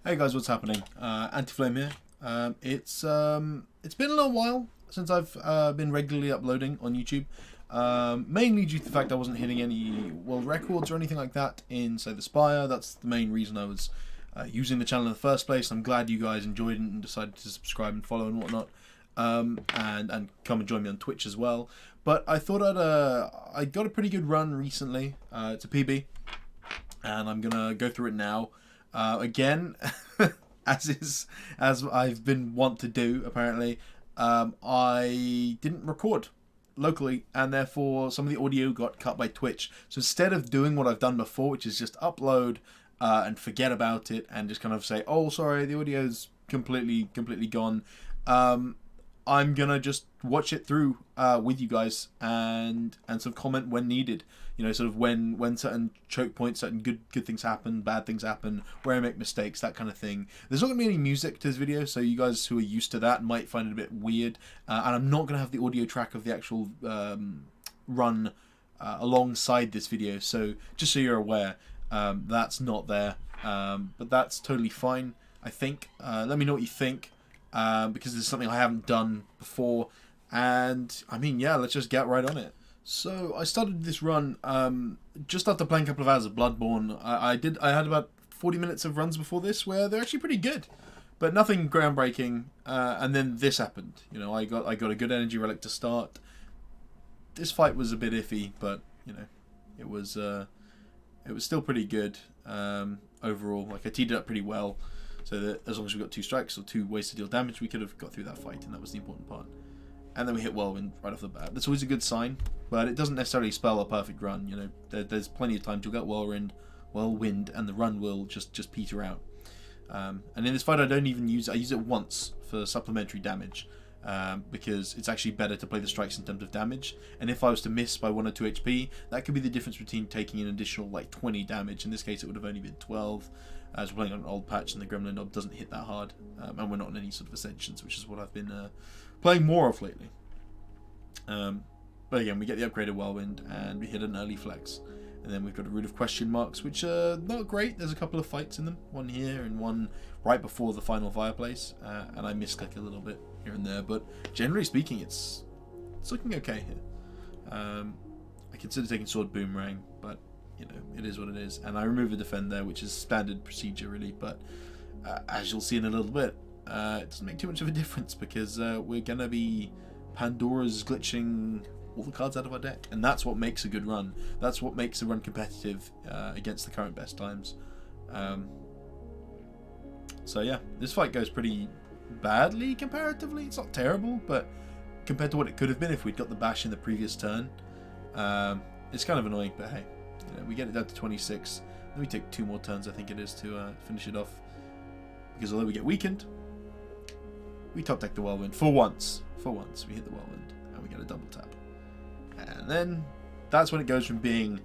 Hey guys, what's happening? Anti-Flame here. It's been a little while since I've been regularly uploading on YouTube, mainly due to the fact I wasn't hitting any world records or anything like that in, say, the Spire. That's the main reason I was using the channel in the first place. I'm glad you guys enjoyed it and decided to subscribe and follow and whatnot, and come and join me on Twitch as well. But I thought I got a pretty good run recently. It's a PB, and I'm gonna go through it now. Again, as I've been wont to do, apparently, I didn't record locally, and therefore some of the audio got cut by Twitch. So instead of doing what I've done before, which is just upload and forget about it, and just kind of say, "Oh, sorry, the audio's completely gone," I'm gonna just watch it through with you guys and sort of comment when needed. You know, sort of when certain choke points, certain good things happen, bad things happen, where I make mistakes, that kind of thing. There's not gonna be any music to this video, so you guys who are used to that might find it a bit weird. And I'm not gonna have the audio track of the actual run alongside this video. So just so you're aware, that's not there. But that's totally fine, I think. Let me know what you think. Because this is something I haven't done before, and I mean, yeah, let's just get right on it. So I started this run just after playing a couple of hours of Bloodborne. I had about 40 minutes of runs before this where they're actually pretty good, but nothing groundbreaking. And then this happened. You know, I got a good energy relic to start. This fight was a bit iffy, but you know, it was still pretty good overall. Like, I teed it up pretty well, so that as long as we got 2 strikes or 2 ways to deal damage, we could have got through that fight, and that was the important part. And then we hit Whirlwind right off the bat. That's always a good sign, but it doesn't necessarily spell a perfect run. You know, there's plenty of times you'll get Whirlwind, and the run will just peter out. And in this fight, I use it once for supplementary damage, because it's actually better to play the strikes in terms of damage. And if I was to miss by 1 or 2 HP, that could be the difference between taking an additional like 20 damage. In this case, it would have only been 12. As we're playing on an old patch and the Gremlin Knob doesn't hit that hard, and we're not on any sort of Ascensions, which is what I've been playing more of lately. But again, we get the upgraded Whirlwind and we hit an early flex, and then we've got a Root of Question Marks, which are not great. There's a couple of fights in them, one here and one right before the final fireplace, and I misclick a little bit here and there, but generally speaking, it's looking okay here. I consider taking Sword Boomerang, but you know, it is what it is. And I remove a defend there, which is standard procedure really, but as you'll see in a little bit, it doesn't make too much of a difference, because we're gonna be Pandora's glitching all the cards out of our deck, and that's what makes a good run. That's what makes a run competitive against the current best times. So yeah, this fight goes pretty badly comparatively. It's not terrible, but compared to what it could have been if we'd got the bash in the previous turn, it's kind of annoying, but hey. You know, we get it down to 26. Then we take 2 more turns, I think it is, to finish it off. Because although we get weakened, we top deck the Whirlwind for once. For once, we hit the Whirlwind and we get a double tap. And then that's when it goes from being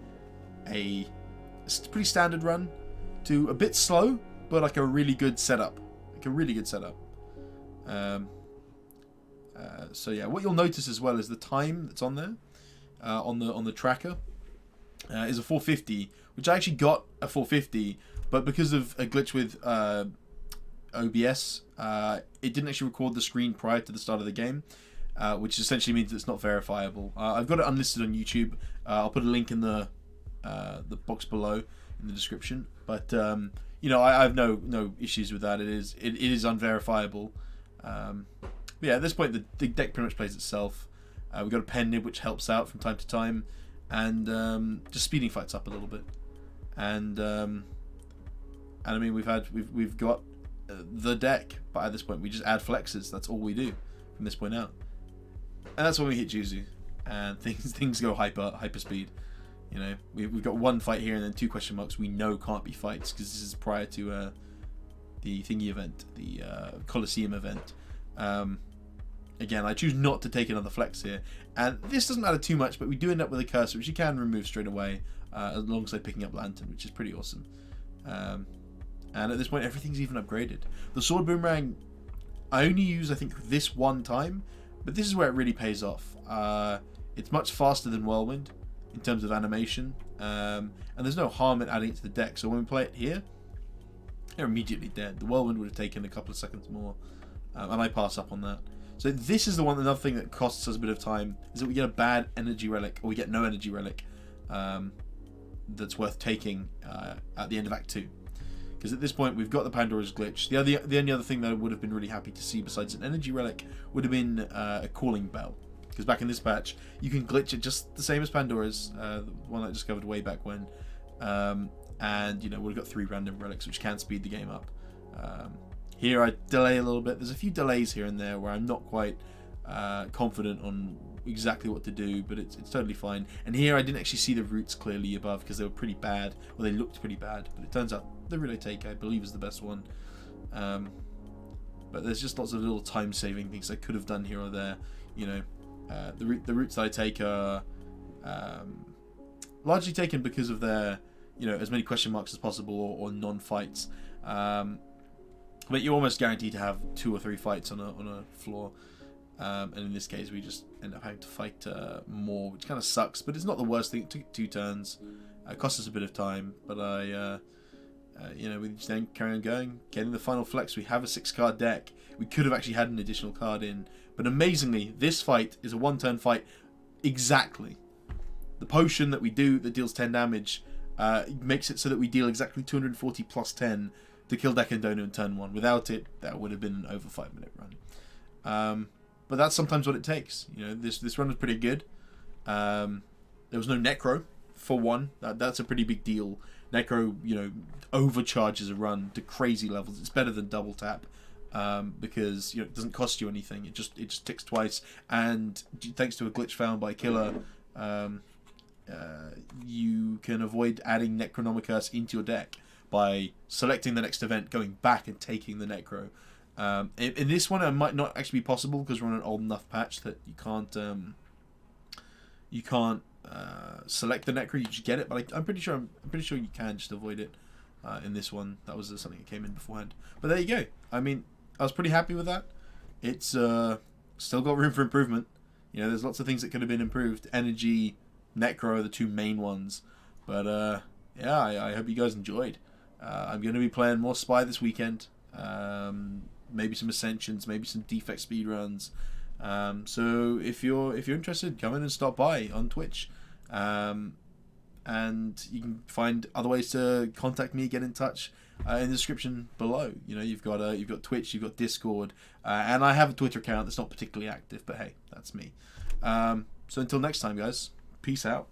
a pretty standard run to a bit slow, but like a really good setup. Like a really good setup. So yeah, what you'll notice as well is the time that's on there, on the tracker. Is a 450, which I actually got a 450, but because of a glitch with OBS, it didn't actually record the screen prior to the start of the game, which essentially means it's not verifiable. I've got it unlisted on YouTube. I'll put a link in the box below in the description. But you know, I have no issues with that. It is unverifiable. But yeah, at this point, the deck pretty much plays itself. We've got a pen nib which helps out from time to time. And just speeding fights up a little bit, and I mean we've got the deck, but at this point we just add flexes. That's all we do from this point out, and that's when we hit Juzu, and things go hyper speed. You know, we've got 1 fight here and then 2 question marks we know can't be fights, because this is prior to the thingy event, the Colosseum event. Again, I choose not to take another flex here, and this doesn't matter too much, but we do end up with a cursor, which you can remove straight away, alongside picking up Lantern, which is pretty awesome. And at this point, everything's even upgraded. The Sword Boomerang, I only use, I think, this 1 time, but this is where it really pays off. It's much faster than Whirlwind in terms of animation, and there's no harm in adding it to the deck, so when we play it here, They're immediately dead. The whirlwind would have taken a couple of seconds more, and I pass up on that. So this is the one. Another thing that costs us a bit of time is that we get a bad energy relic, or we get no energy relic that's worth taking at the end of Act 2. Because at this point we've got the Pandora's glitch. The only other thing that I would have been really happy to see besides an energy relic would have been a calling bell. Because back in this patch you can glitch it just the same as Pandora's, the one I discovered way back when. And you know, we've got 3 random relics which can speed the game up. Here I delay a little bit. There's a few delays here and there where I'm not quite confident on exactly what to do, but it's totally fine. And here I didn't actually see the roots clearly above because they were pretty bad, or they looked pretty bad, but it turns out the route I take, I believe, is the best one. But there's just lots of little time-saving things I could have done here or there. You know, the routes that I take are largely taken because of their, you know, as many question marks as possible, or non-fights. But you're almost guaranteed to have 2 or 3 fights on a floor. And in this case, we just end up having to fight more, which kind of sucks. But it's not the worst thing. It took 2 turns. It cost us a bit of time, but you know, we just then carry on going, getting the final flex. We have a 6-card deck. We could have actually had an additional card in, but amazingly, this fight is a 1-turn fight. Exactly. The potion that we do that deals 10 damage makes it so that we deal exactly 240 plus 10 to kill Decandono in turn 1. Without it, that would have been an over 5-minute run. But that's sometimes what it takes. You know, this run was pretty good. There was no Necro, for one. That's a pretty big deal. Necro, you know, overcharges a run to crazy levels. It's better than double tap because, you know, it doesn't cost you anything. It just ticks twice, and thanks to a glitch found by Killer, you can avoid adding Necronomicus into your deck by selecting the next event, going back and taking the Necro. In this one, it might not actually be possible because we're on an old enough patch that you can't select the Necro. You just get it, but I'm pretty sure you can just avoid it. In this one, that was something that came in beforehand. But there you go. I mean, I was pretty happy with that. It's still got room for improvement. You know, there's lots of things that could have been improved. Energy, Necro are the 2 main ones. But yeah, I hope you guys enjoyed. I'm going to be playing more Spy this weekend. Maybe some Ascensions, maybe some defect speedruns. So if you're interested, come in and stop by on Twitch. And you can find other ways to contact me, get in touch in the description below. You know, you've got Twitch, you've got Discord, and I have a Twitter account that's not particularly active, but hey, that's me. So until next time, guys, peace out.